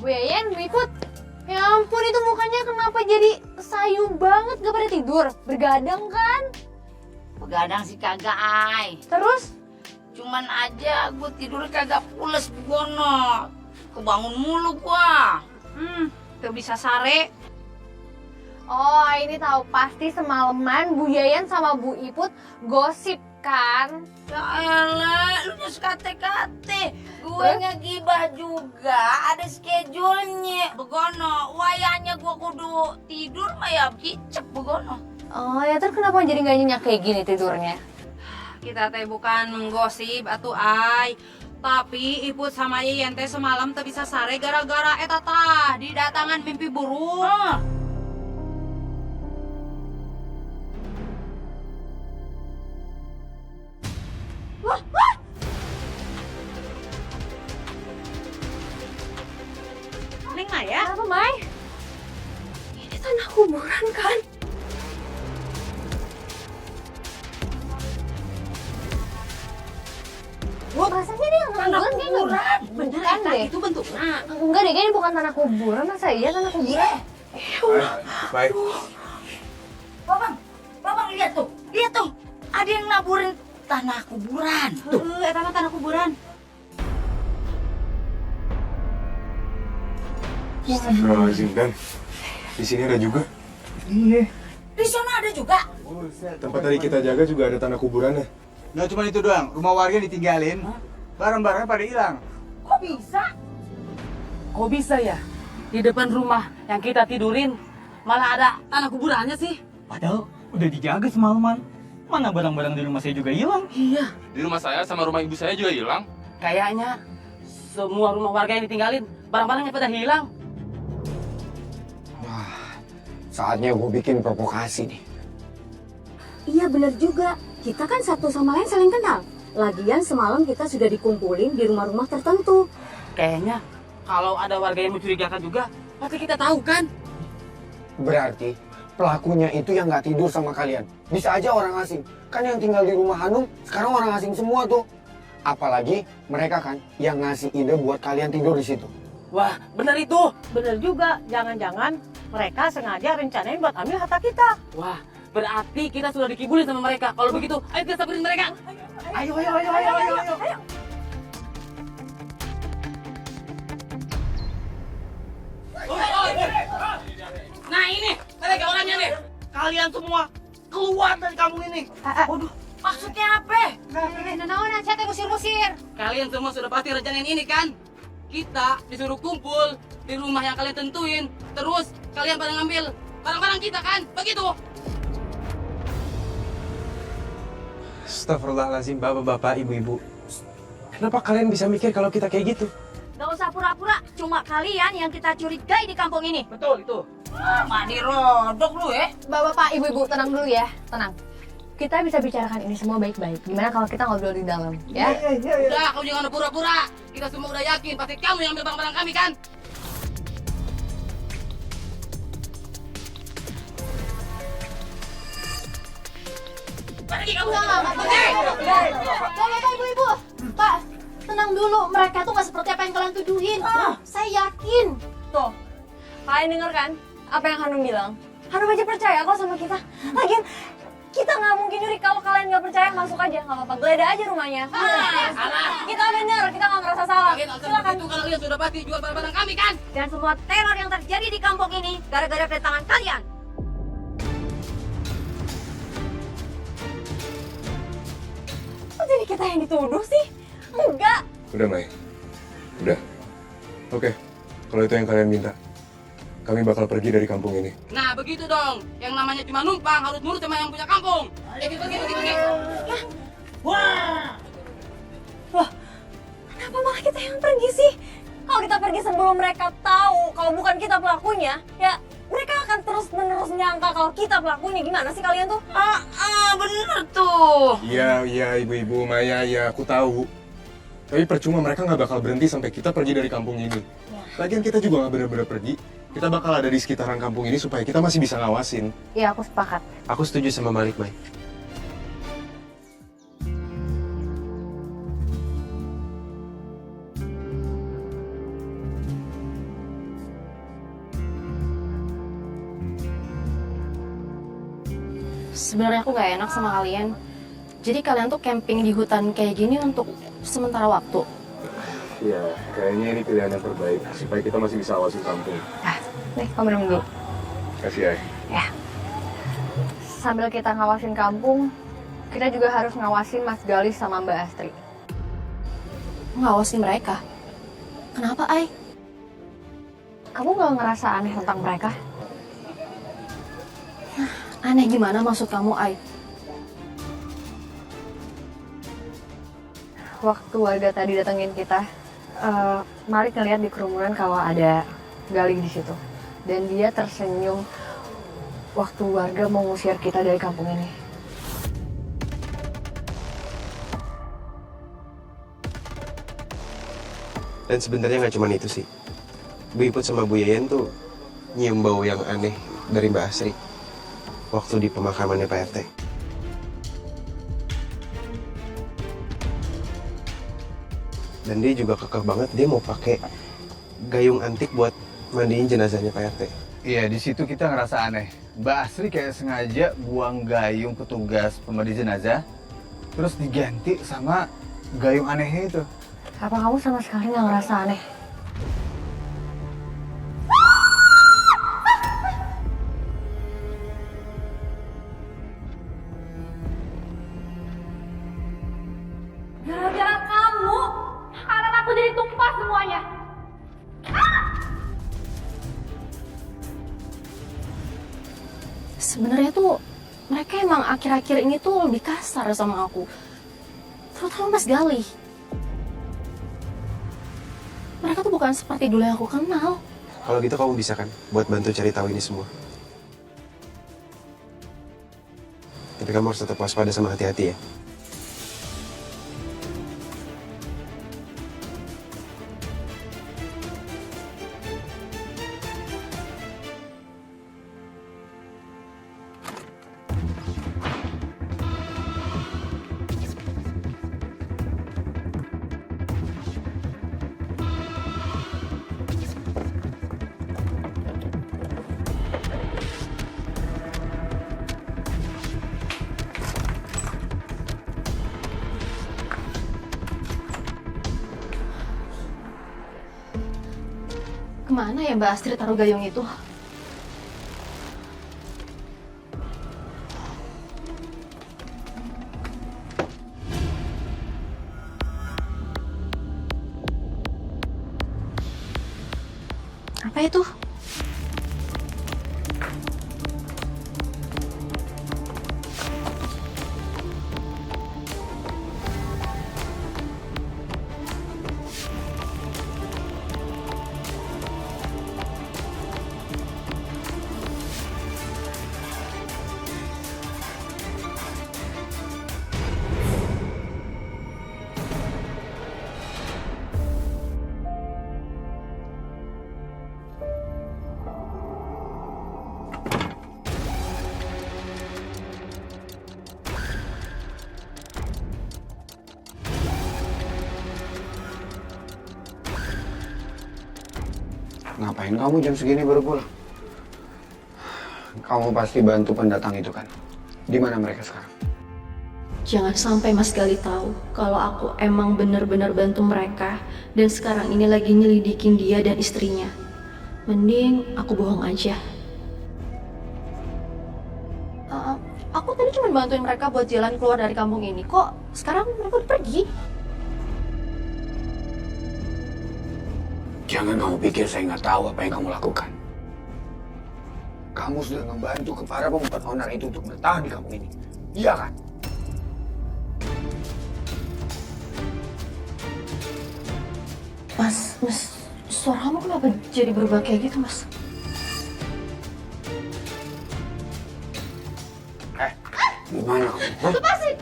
Bu Yayan, Bu Iput. Ya ampun, itu mukanya kenapa jadi sayu banget, gak pada tidur? Bergadang kan? Begadang sih kagak, Ay. Terus? Cuman aja gue tidur kagak pules begono. Kebangun mulu gua. Tuh bisa sare. Oh, ini tahu pasti semalaman Bu Yayan sama Bu Iput gosip kan? Ya elah, lu nyus kate-kate. Gue ngegibah juga, ada schedule-nya. Begono, wayahnya gua kudu tidur mah ya kicep begono. Oh ya, terus kenapa jadi gak nyenyak kayak gini tidurnya? Kita teh bukan menggosip atuh Ay. Tapi Iput sama Yeyen teh semalam teh bisa sare gara-gara eta tah didatangan mimpi buruk. Neng Naya? Kenapa, Mai? Ini tanah kuburan kan? Rasanya dia yang Tanah kuburan kayaknya kuburan. Bener Bukan eta deh. itu bentuknya. Enggak deh, kayaknya bukan tanah kuburan. Masa iya tanah kuburan? Baik. Babang lihat tuh, ada yang naburin tanah kuburan. Tuh, Eta mah tanah kuburan. Astagfirullahaladzim, Dan. Di sini ada juga. Iya. di sana ada juga. Tempat tadi kita jaga juga ada tanah kuburannya. Nggak cuma itu doang, rumah warga ditinggalin, barang-barangnya pada hilang. Kok bisa? Kok bisa ya? Di depan rumah yang kita tidurin malah ada tanah kuburannya sih. Padahal udah dijaga semalaman. Mana barang-barang di rumah saya juga hilang. Iya. Di rumah saya sama rumah ibu saya juga hilang. Kayaknya semua rumah warga yang ditinggalin barang-barangnya pada hilang. Saatnya gue bikin provokasi nih. Iya bener juga, kita kan satu sama lain saling kenal. Lagian semalam kita sudah dikumpulin di rumah-rumah tertentu. Kayaknya kalau ada warga yang mencurigakan juga, pasti kita tahu kan? Berarti pelakunya itu yang nggak tidur sama kalian. Bisa aja orang asing. Kan yang tinggal di rumah Hanum sekarang orang asing semua tuh. Apalagi mereka kan yang ngasih ide buat kalian tidur di situ. Wah, benar itu. Bener juga, jangan-jangan mereka sengaja rencanain buat ambil harta kita. Wah, berarti kita sudah dikibulin sama mereka. Kalau begitu, ayo kita samperin mereka. Ayo. Nah ini, mereka orangnya nih. Kalian semua keluar dari kampung ini. Waduh, maksudnya apa? Nah, saya ngusir-ngusir. Kalian semua sudah pasti rencanain ini kan? Kita disuruh kumpul di rumah yang kalian tentuin. Terus kalian pada ngambil barang-barang kita kan? Begitu? Astagfirullahaladzim, bapak-bapak, ibu-ibu. Kenapa kalian bisa mikir kalau kita kayak gitu? Gak usah pura-pura, cuma kalian yang kita curigai di kampung ini. Betul itu. Mandi rodok lu ya. Bapak-bapak, ibu-ibu, tenang dulu ya. Tenang. Kita bisa bicarakan ini semua baik-baik. Gimana kalau kita ngobrol di dalam, ya? Udah, kamu jangan pura-pura. Kita semua udah yakin pasti kamu yang ambil barang-barang kami kan? Pergi kamu. Bapak, ibu-ibu. Pak, tenang dulu. Mereka tuh nggak seperti apa yang kalian tuduhin. Saya yakin. Tuh, kalian denger kan apa yang Hanum bilang? Hanum aja percaya kok sama kita. Lagian, kita nggak mungkin nyuri. Kalau kalian nggak percaya, masuk aja. Nggak apa-apa, geledah aja rumahnya. Salah. Kita bener, kita nggak merasa salah. Kalian alasan Silakan. begitu kalau kalian sudah pasti jual barang-barang kami kan? Dan semua teror yang terjadi di kampung ini gara-gara kedatangan kalian. Kok jadi kita yang dituduh sih? Enggak. Udah, Mai. Udah. Oke, kalau itu yang kalian minta. Kami bakal pergi dari kampung ini. Nah begitu dong. Yang namanya cuma numpang harus nurut sama yang punya kampung. Pergi. Wah, kenapa malah kita yang pergi sih? Kalau kita pergi sebelum mereka tahu kalau bukan kita pelakunya, ya mereka akan terus-menerus nyangka kalau kita pelakunya. Gimana sih kalian tuh? Bener tuh. Iya, ibu-ibu, Maya, ya aku tahu. Tapi percuma mereka nggak bakal berhenti sampai kita pergi dari kampung ini. Lagian kita juga nggak bener-bener pergi. Kita bakal ada di sekitaran kampung ini supaya kita masih bisa ngawasin. Iya, aku sepakat. Aku setuju sama Malik, Mai. sebenarnya aku nggak enak sama kalian. Jadi kalian tuh camping di hutan kayak gini untuk sementara waktu. Iya, kayaknya ini pilihan yang terbaik supaya kita masih bisa awasin kampung. Nih, kamu minum dulu. Kasih ya. Sambil kita ngawasin kampung, kita juga harus ngawasin Mas Galis sama Mbak Astri. Ngawasin mereka? Kenapa, Ai? Kamu nggak ngerasa aneh tentang mereka? Aneh gimana maksud kamu, Ai? Waktu warga tadi datengin kita, Mari ngeliat di kerumunan kalau ada Galing di situ. Dan dia tersenyum waktu warga mau ngusir kita dari kampung ini. Dan sebenarnya nggak cuma itu sih. Bu Iput sama Bu Yayan tuh nyium bau yang aneh dari Mbak Asri waktu di pemakamannya Pak RT. Dan dia juga kekeh banget, dia mau pakai gayung antik buat mandiin jenazahnya Pak RT. Iya, di situ kita ngerasa aneh. Mbak Asri kayak sengaja buang gayung petugas pemandi jenazah, terus diganti sama gayung anehnya itu. Apa kamu sama sekali nggak ngerasa aneh? Gara-gara kamu, makanan aku jadi tumpah semuanya. Sebenarnya tuh mereka emang akhir-akhir ini tuh lebih kasar sama aku, terutama Mas Galih. Mereka tuh bukan seperti dulu yang aku kenal. Kalau gitu kamu bisa kan buat bantu cari tahu ini semua. Tapi kamu harus tetap waspada sama hati-hati ya. Kemana ya Mbak Astrid taruh gayung itu? Apa itu? Ngapain kamu jam segini baru pulang? Kamu pasti bantu pendatang itu kan? Di mana mereka sekarang? Jangan sampai Mas Gali tahu kalau aku emang bener-bener bantu mereka dan sekarang ini lagi nyelidikin dia dan istrinya. Mending aku bohong aja. Aku tadi cuma bantuin mereka buat jalan keluar dari kampung ini. Kok sekarang mereka udah pergi? Jangan kamu pikir saya nggak tahu apa yang kamu lakukan. Kamu sudah membantu ke para pemuda onar itu untuk bertahan di kampung ini. Iya kan? Mas, suara kamu kenapa jadi berubah kayak gitu, Mas? Gimana kamu? Lepasin!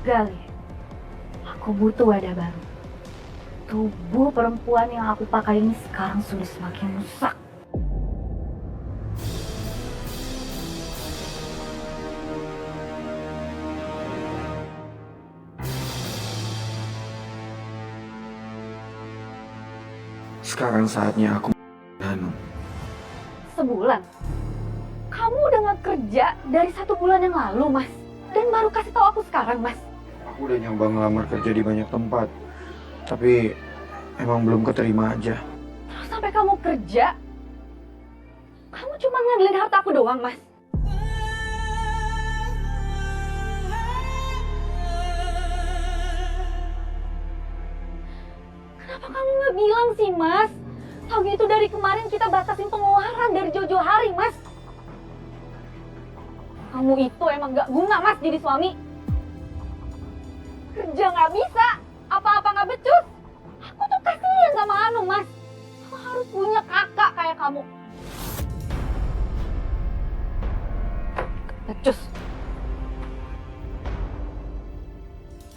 Gali, aku Aku butuh wadah baru. Tubuh perempuan yang aku pakai ini sekarang sudah semakin rusak. Sekarang saatnya aku Hanum. Sebulan? Kamu udah gak kerja dari 1 bulan yang lalu, Mas. Dan baru kasih tahu aku sekarang, Mas. Aku udah nyoba ngelamar kerja di banyak tempat. Tapi emang belum keterima aja. Terus sampai kamu kerja, kamu cuma ngandelin harta aku doang, Mas. Kenapa kamu nggak bilang sih, Mas? Tahu gitu dari kemarin kita batasin pengeluaran dari jauh-jauh hari, Mas. Kamu itu emang nggak guna, Mas, jadi suami. Kerja nggak bisa, apa-apa nggak becus. Aku tuh kasihan sama Anu, Mas. Aku harus punya kakak kayak kamu. Becus.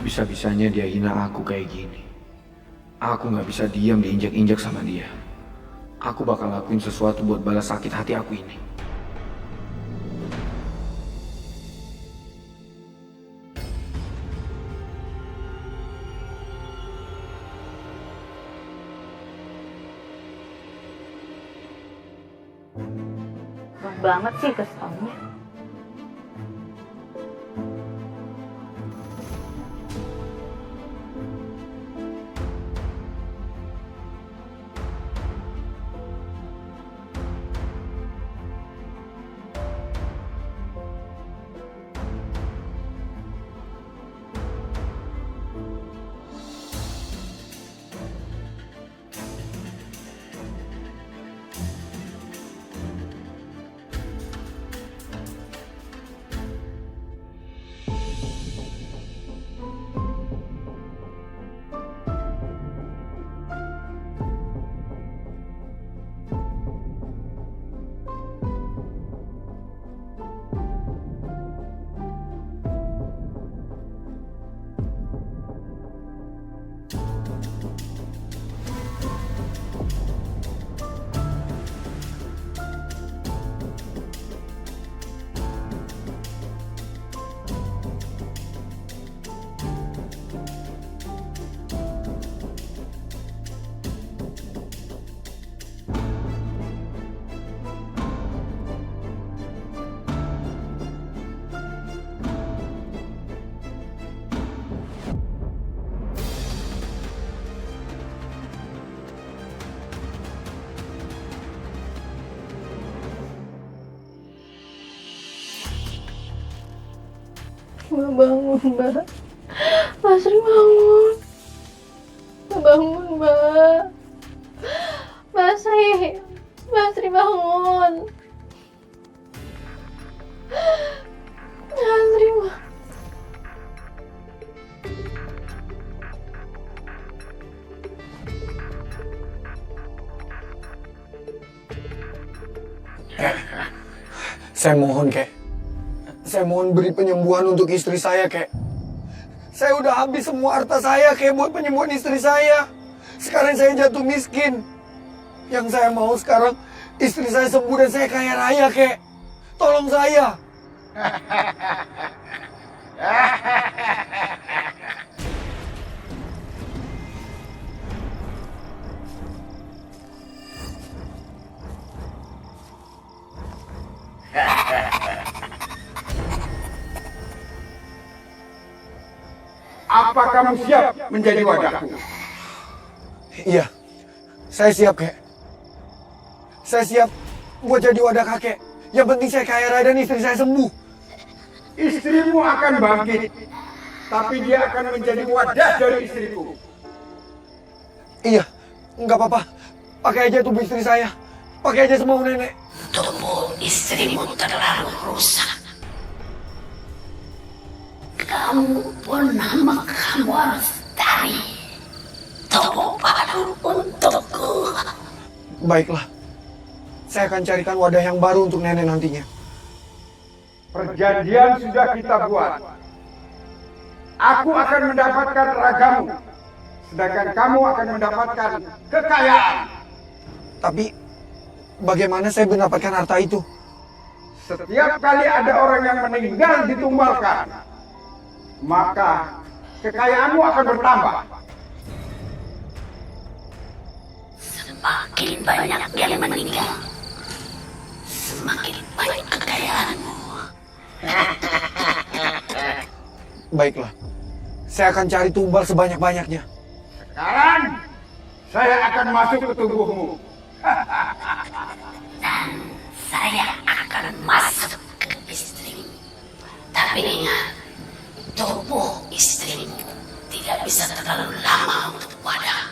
Bisa-bisanya dia hina aku kayak gini. Aku nggak bisa diam diinjak-injak sama dia. Aku bakal lakuin sesuatu buat balas sakit hati aku ini. Banget sih keselnya. Mbak bangun, Mbak. Mbak Sri bangun. Mbak bangun, Mbak. Mbak Sri. Mbak Sri bangun. Mbak Sri bangun. Saya mohon, Kek. Saya mohon beri penyembuhan untuk istri saya, Kek. Saya udah habis semua harta saya, Kek, buat penyembuhan istri saya. Sekarang saya jatuh miskin. Yang saya mau sekarang, istri saya sembuh dan saya kaya raya, Kek. Tolong saya. Apa kamu siap menjadi wadahku? Iya, saya siap, Kek. Saya siap buat jadi wadah kakek. Yang penting saya kaya raya dan istri saya sembuh. Istrimu akan bangkit, tapi dia akan menjadi wadah dari istriku. Iya, nggak apa-apa. Pakai aja tubuh istri saya. Pakai aja semau nenek. Tubuh istrimu terlalu rusak. Kamu pun nama kamu harus cari tubuh baru untukku. Baiklah, saya akan carikan wadah yang baru untuk nenek nantinya. Perjanjian sudah kita buat. aku akan mendapatkan ragamu, sedangkan kamu akan mendapatkan kekayaan. Tapi bagaimana saya mendapatkan harta itu? Setiap kali ada orang yang meninggal ditumbalkan, maka kekayaanmu akan bertambah. Semakin banyak yang meninggal, semakin banyak kekayaanmu. Baiklah, saya akan cari tumbal sebanyak-banyaknya. Sekarang, saya akan masuk ke tubuhmu. Dan saya akan masuk ke istrimu. Tapi ingat, tubuh istrimu tidak bisa terlalu lama untuk wadah.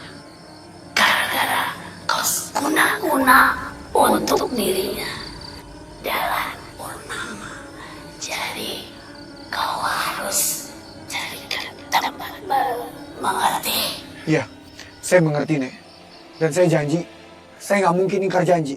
Gara-gara kau guna-guna untuk dirinya dalam purnama. Jadi kau harus carikan tempat baru. Mengerti? Iya, saya mengerti, Nek. Dan saya janji, saya nggak mungkin ingkar janji.